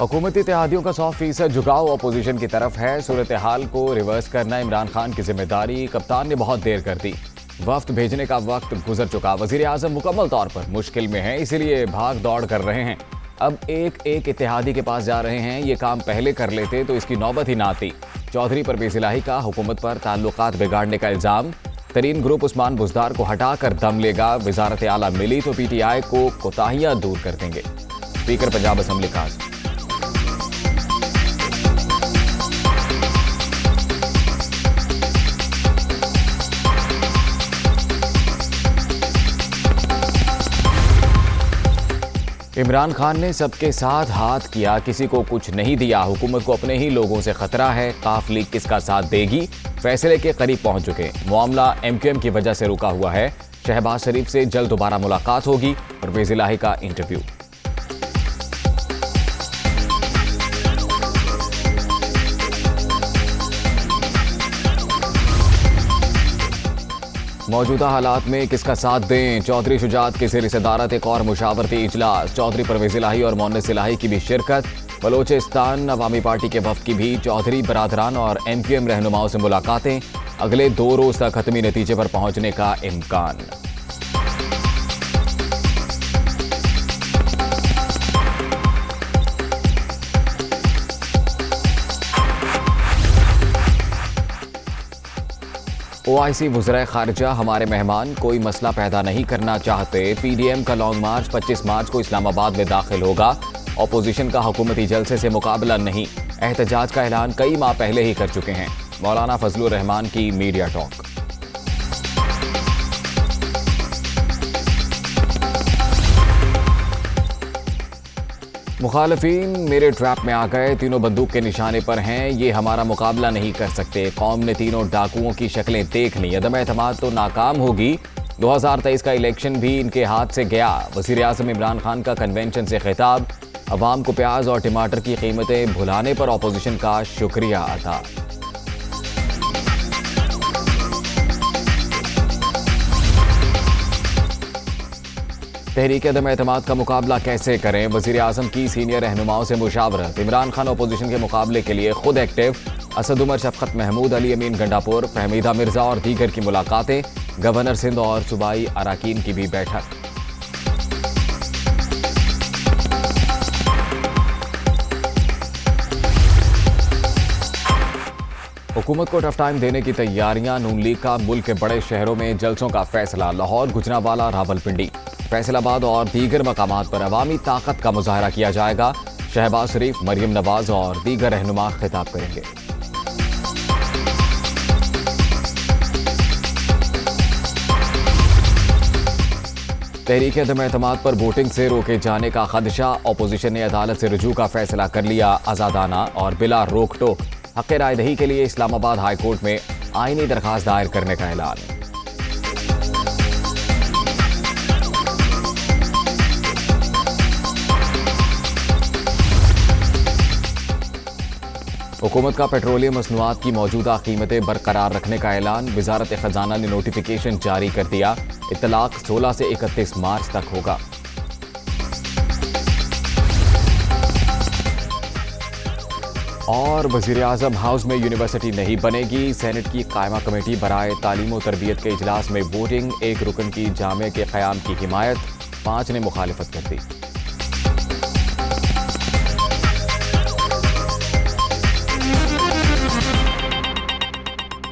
हुकूमती इत्तेहादियों का 100% झुकाव अपोजिशन की तरफ है। सूरत हाल को रिवर्स करना इमरान खान की जिम्मेदारी। कप्तान ने बहुत देर कर दी। वफ्त भेजने का वक्त गुजर चुका। वजीर आजम मुकम्मल तौर पर मुश्किल में है, इसीलिए भाग दौड़ कर रहे हैं। अब एक एक इत्तेहादी के पास जा रहे हैं। ये काम पहले कर लेते तो इसकी नौबत ही ना आती। चौधरी परवेज इलाही का हुकूमत पर ताल्लुकात बिगाड़ने का इल्जाम। तरीन ग्रुप उस्मान बुजदार को हटाकर दम लेगा। वजारत आला मिली तो PTI को कोताहियां दूर कर देंगे। स्पीकर पंजाब असम्बली का इमरान खान ने सबके साथ हाथ किया, किसी को कुछ नहीं दिया। हुकूमत को अपने ही लोगों से खतरा है। काफ लीग किसका साथ देगी, फैसले के करीब पहुंच चुके। मामला MQM की वजह से रुका हुआ है। शहबाज शरीफ से जल्द दोबारा मुलाकात होगी। परवेज इलाही का इंटरव्यू। मौजूदा हालात में किसका साथ दें, चौधरी शुजात के ज़ेर सदारत एक और मुशावरती इजलास। चौधरी परवेज इलाही और मोनिस इलाही की भी शिरकत। बलोचिस्तान अवामी पार्टी के वफ़द की भी चौधरी बरादरान और MQM रहनुमाओं से मुलाकातें। अगले 2 रोज़ तक हतमी नतीजे पर पहुंचने का इम्कान। OIC वज़ीर ख़ारिजा हमारे मेहमान, कोई मसला पैदा नहीं करना चाहते। PDM का लॉन्ग मार्च 25 मार्च को इस्लामाबाद में दाखिल होगा। अपोजिशन का हुकूमती जलसे से मुकाबला नहीं। एहतजाज का ऐलान कई माह पहले ही कर चुके हैं। मौलाना फजलुर रहमान की मीडिया टॉक। मुखालफीन मेरे ट्रैप में आ गए, तीनों बंदूक के निशाने पर हैं। ये हमारा मुकाबला नहीं कर सकते। कौम ने तीनों डाकुओं की शक्लें देख ली। अदम एतमाद तो नाकाम होगी। 2023 का इलेक्शन भी इनके हाथ से गया। वज़ीर आज़म इमरान खान का कन्वेंशन से खिताब। अवाम को प्याज और टमाटर की कीमतें भुलाने पर अपोजिशन का शुक्रिया अदा। तहरीक अदम एतमाद का मुकाबला कैसे करें, वज़ीर आज़म की सीनियर रहनुमाओं से मुशावरत। इमरान खान अपोजिशन के मुकाबले के लिए खुद एक्टिव। असद उमर, शफकत महमूद, अली अमीन गंडापुर, फहमीदा मिर्जा और दीगर की मुलाकातें। गवर्नर सिंध और सूबाई अराकीन की भी बैठक। हुकूमत को टफ टाइम देने की तैयारियां। नून लीग का मुल्क के बड़े शहरों में जलसों का फैसला। लाहौर, गुजरांवाला, रावलपिंडी, फैसलाबाद और दीगर मकामात पर अवामी ताकत का मुजाहरा किया जाएगा। शहबाज शरीफ, मरियम नवाज और दीगर रहनुमा खिताब करेंगे। तहरीक अदम एतमाद पर वोटिंग से रोके जाने का खदशा। अपोजिशन ने अदालत से रुजू का फैसला कर लिया। आज़ादाना और बिला रोक टोक हक़ राय दही के लिए इस्लामाबाद हाई कोर्ट में आईनी दरखास्त दायर करने का ऐलान। हुकूमत का पेट्रोलियम मसनूआत की मौजूदा कीमतें बरकरार रखने का ऐलान। वजारत खजाना ने नोटिफिकेशन जारी कर दिया। इतलाक 16 से 31 मार्च तक होगा। और वज़ीर आज़म हाउस में यूनिवर्सिटी नहीं बनेगी। सेनेट की कायमा कमेटी बराए तालीम और तरबियत के इजलास में वोटिंग। 1 रुकन की जामे के क़याम की हिमायत, 5 ने मुखालिफत कर दी।